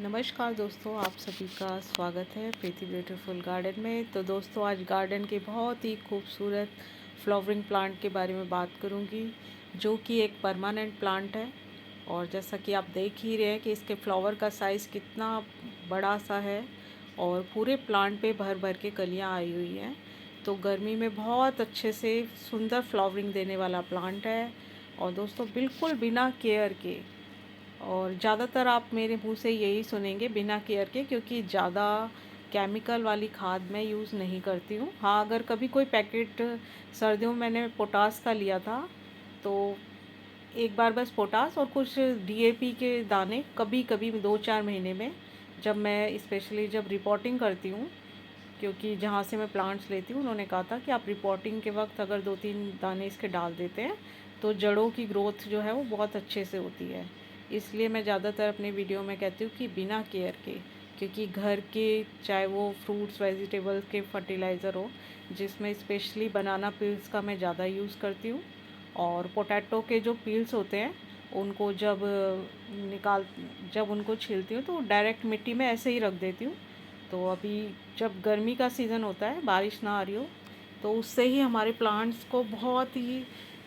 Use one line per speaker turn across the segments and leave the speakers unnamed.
नमस्कार दोस्तों, आप सभी का स्वागत है प्रीति ब्यूटीफुल गार्डन में। तो दोस्तों, आज गार्डन के बहुत ही खूबसूरत फ्लावरिंग प्लांट के बारे में बात करूंगी, जो कि एक परमानेंट प्लांट है। और जैसा कि आप देख ही रहे हैं कि इसके फ्लावर का साइज़ कितना बड़ा सा है और पूरे प्लांट पे भर भर के कलियाँ आई हुई हैं। तो गर्मी में बहुत अच्छे से सुंदर फ्लावरिंग देने वाला प्लांट है। और दोस्तों, बिल्कुल बिना केयर के, और ज़्यादातर आप मेरे मुंह से यही सुनेंगे बिना केयर के, क्योंकि ज़्यादा केमिकल वाली खाद मैं यूज़ नहीं करती हूँ। हाँ, अगर कभी कोई पैकेट सर्दियों में मैंने पोटास का लिया था, तो एक बार बस पोटास और कुछ डीएपी के दाने कभी कभी 2-4 महीने में, जब मैं स्पेशली जब रिपोर्टिंग करती हूँ, क्योंकि जहाँ से मैं प्लांट्स लेती हूँ उन्होंने कहा था कि आप रिपोर्टिंग के वक्त अगर 2-3 दाने इसके डाल देते हैं तो जड़ों की ग्रोथ जो है वो बहुत अच्छे से होती है। इसलिए मैं ज़्यादातर अपने वीडियो में कहती हूँ कि बिना केयर के, क्योंकि घर के चाहे वो फ्रूट्स वेजिटेबल्स के फर्टिलाइज़र हो, जिसमें स्पेशली बनाना पील्स का मैं ज़्यादा यूज़ करती हूँ। और पोटैटो के जो पील्स होते हैं उनको निकाल जब उनको छीलती हूँ तो डायरेक्ट मिट्टी में ऐसे ही रख देती हूँ। तो अभी जब गर्मी का सीज़न होता है, बारिश ना आ रही हो, तो उससे ही हमारे प्लांट्स को बहुत ही,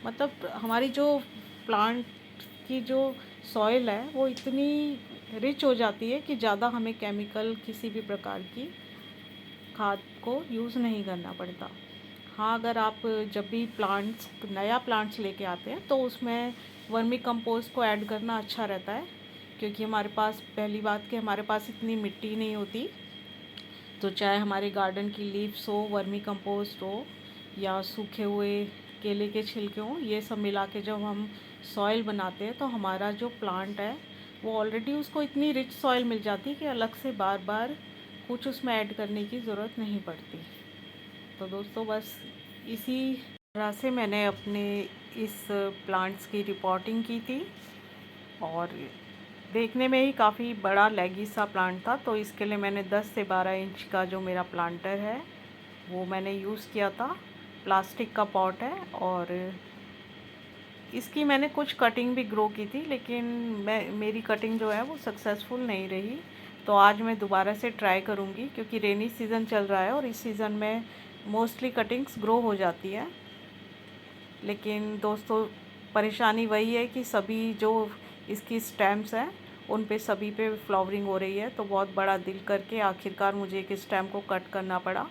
मतलब हमारी जो प्लांट की जो सॉइल है वो इतनी रिच हो जाती है कि ज़्यादा हमें केमिकल किसी भी प्रकार की खाद को यूज़ नहीं करना पड़ता। हाँ, अगर आप जब भी नया प्लांट्स लेके आते हैं तो उसमें वर्मी कंपोस्ट को ऐड करना अच्छा रहता है, क्योंकि हमारे पास पहली बात कि हमारे पास इतनी मिट्टी नहीं होती। तो चाहे हमारे गार्डन की लीव्स हो, वर्मी कंपोस्ट हो, या सूखे हुए केले के छिलके हों, ये सब मिला के जब हम सॉइल बनाते हैं तो हमारा जो प्लांट है वो ऑलरेडी उसको इतनी रिच सॉइल मिल जाती है कि अलग से बार बार कुछ उसमें ऐड करने की ज़रूरत नहीं पड़ती। तो दोस्तों, बस इसी तरह से मैंने अपने इस प्लांट्स की रिपोर्टिंग की थी। और देखने में ही काफ़ी बड़ा लेगी सा प्लांट था, तो इसके लिए मैंने 10 से 12 इंच का जो मेरा प्लांटर है वो मैंने यूज़ किया था। प्लास्टिक का पॉट है, और इसकी मैंने कुछ कटिंग भी ग्रो की थी, लेकिन मेरी कटिंग जो है वो सक्सेसफुल नहीं रही। तो आज मैं दोबारा से ट्राई करूँगी, क्योंकि रेनी सीज़न चल रहा है और इस सीज़न में मोस्टली कटिंग्स ग्रो हो जाती है। लेकिन दोस्तों, परेशानी वही है कि सभी जो इसकी स्टेम्स हैं उन पे सभी पे फ्लावरिंग हो रही है। तो बहुत बड़ा दिल करके आखिरकार मुझे एक स्टेम को कट करना पड़ा,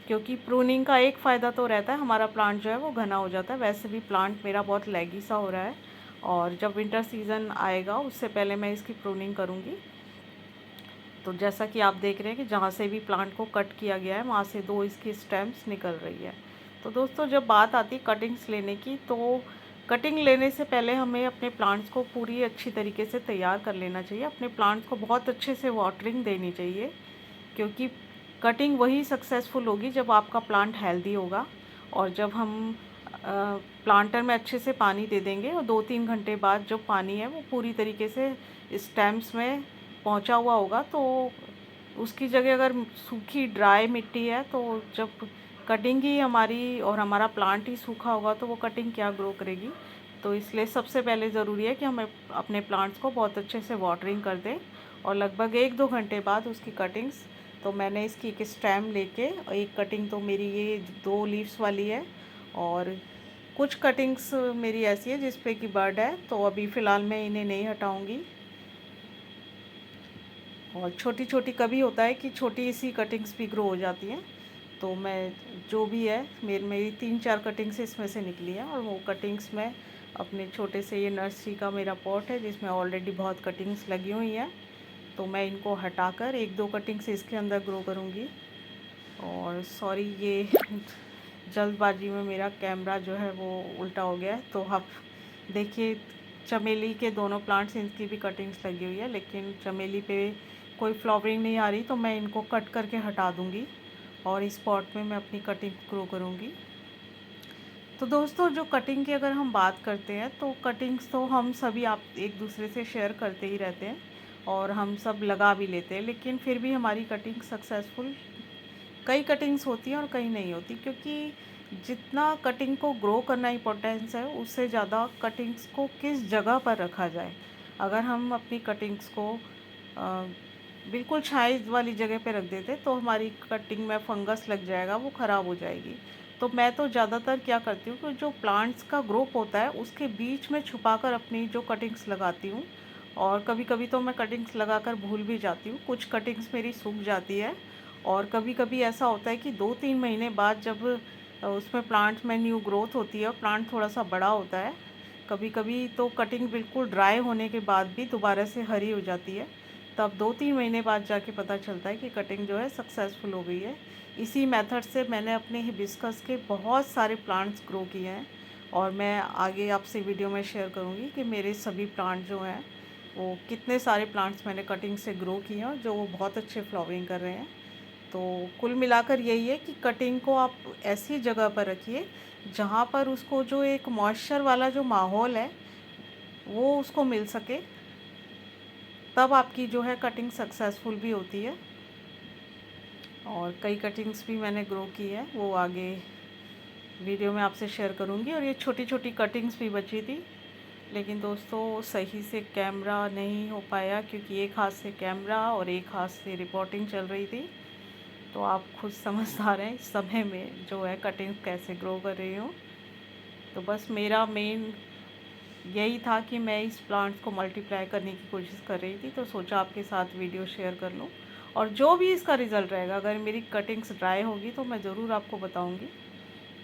क्योंकि प्रूनिंग का एक फ़ायदा तो रहता है, हमारा प्लांट जो है वो घना हो जाता है। वैसे भी प्लांट मेरा बहुत लेगी सा हो रहा है, और जब विंटर सीज़न आएगा उससे पहले मैं इसकी प्रूनिंग करूँगी। तो जैसा कि आप देख रहे हैं कि जहाँ से भी प्लांट को कट किया गया है वहाँ से 2 इसकी स्टेम्स निकल रही है। तो दोस्तों, जब बात आती है कटिंग्स लेने की, तो कटिंग लेने से पहले हमें अपने प्लांट्स को पूरी अच्छी तरीके से तैयार कर लेना चाहिए। अपने प्लांट्स को बहुत अच्छे से वाटरिंग देनी चाहिए, क्योंकि कटिंग वही सक्सेसफुल होगी जब आपका प्लांट हेल्दी होगा। और जब हम प्लांटर में अच्छे से पानी दे देंगे और 2-3 घंटे बाद जो पानी है वो पूरी तरीके से स्टेम्स में पहुंचा हुआ होगा, तो उसकी जगह अगर सूखी ड्राई मिट्टी है तो जब कटिंग ही हमारी और हमारा प्लांट ही सूखा होगा तो वो कटिंग क्या ग्रो करेगी। तो इसलिए सबसे पहले ज़रूरी है कि हम अपने प्लांट्स को बहुत अच्छे से वाटरिंग कर दें, और लगभग 1-2 घंटे बाद उसकी कटिंग्स। तो मैंने इसकी एक स्टेम लेके, एक कटिंग तो मेरी ये 2 लीव्स वाली है, और कुछ कटिंग्स मेरी ऐसी है जिस पे कि बर्ड है, तो अभी फ़िलहाल मैं इन्हें नहीं हटाऊंगी। और छोटी छोटी कभी होता है कि छोटी सी कटिंग्स भी ग्रो हो जाती हैं। तो मैं जो भी है, मेरी 3-4 कटिंग्स इसमें से निकली हैं, और वो कटिंग्स में अपने छोटे से, ये नर्सरी का मेरा पॉट है जिसमें ऑलरेडी बहुत कटिंग्स लगी हुई हैं, तो मैं इनको हटाकर 1-2 कटिंग्स इसके अंदर ग्रो करूँगी। और सॉरी, ये जल्दबाजी में मेरा कैमरा जो है वो उल्टा हो गया है। तो आप देखिए, चमेली के दोनों प्लांट्स, इनकी भी कटिंग्स लगी हुई है, लेकिन चमेली पे कोई फ्लावरिंग नहीं आ रही, तो मैं इनको कट करके हटा दूँगी और इस पॉट में मैं अपनी कटिंग ग्रो करूँगी। तो दोस्तों, जो कटिंग की अगर हम बात करते हैं, तो कटिंग्स तो हम सभी आप एक दूसरे से शेयर करते ही रहते हैं और हम सब लगा भी लेते हैं, लेकिन फिर भी हमारी कटिंग सक्सेसफुल कई कटिंग्स होती हैं और कई नहीं होती, क्योंकि जितना कटिंग को ग्रो करना इम्पोर्टेंस है, उससे ज़्यादा कटिंग्स को किस जगह पर रखा जाए। अगर हम अपनी कटिंग्स को बिल्कुल छाई वाली जगह पे रख देते तो हमारी कटिंग में फंगस लग जाएगा, वो ख़राब हो जाएगी। तो मैं तो ज़्यादातर क्या करती हूँ कि जो प्लांट्स का ग्रोप होता है उसके बीच में छुपा कर अपनी जो कटिंग्स लगाती हूँ। और कभी कभी तो मैं कटिंग्स लगाकर भूल भी जाती हूँ, कुछ कटिंग्स मेरी सूख जाती है। और कभी कभी ऐसा होता है कि 2-3 महीने बाद जब उसमें प्लांट्स में न्यू ग्रोथ होती है और प्लांट थोड़ा सा बड़ा होता है, कभी कभी तो कटिंग बिल्कुल ड्राई होने के बाद भी दोबारा से हरी हो जाती है। तब 2-3 महीने बाद जाके पता चलता है कि कटिंग जो है सक्सेसफुल हो गई है। इसी मेथड से मैंने अपने हिबिस्कस के बहुत सारे प्लांट्स ग्रो किए हैं। और मैं आगे आपसे वीडियो में शेयर करूंगी कि मेरे सभी प्लांट जो हैं वो कितने सारे प्लांट्स मैंने कटिंग से ग्रो किए हैं और जो वो बहुत अच्छे फ्लावरिंग कर रहे हैं। तो कुल मिलाकर यही है कि कटिंग को आप ऐसी जगह पर रखिए जहाँ पर उसको जो एक मॉइस्चर वाला जो माहौल है वो उसको मिल सके, तब आपकी जो है कटिंग सक्सेसफुल भी होती है। और कई कटिंग्स भी मैंने ग्रो की है, वो आगे वीडियो में आपसे शेयर करूँगी। और ये छोटी छोटी कटिंग्स भी बची थी, लेकिन दोस्तों सही से कैमरा नहीं हो पाया क्योंकि एक हाथ से कैमरा और एक हाथ से रिपोर्टिंग चल रही थी। तो आप खुद समझदार हैं इस समय में जो है कटिंग कैसे ग्रो कर रही हूँ। तो बस मेरा मेन यही था कि मैं इस प्लांट्स को मल्टीप्लाई करने की कोशिश कर रही थी, तो सोचा आपके साथ वीडियो शेयर कर लूँ। और जो भी इसका रिज़ल्ट रहेगा, अगर मेरी कटिंग्स ड्राई होगी तो मैं ज़रूर आपको बताऊँगी,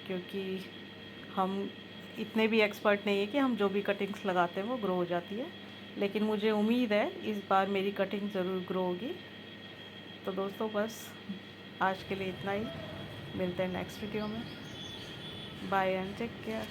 क्योंकि हम इतने भी एक्सपर्ट नहीं है कि हम जो भी कटिंग्स लगाते हैं वो ग्रो हो जाती है। लेकिन मुझे उम्मीद है इस बार मेरी कटिंग ज़रूर ग्रो होगी। तो दोस्तों बस आज के लिए इतना ही, मिलते हैं नेक्स्ट वीडियो में। Bye and take care.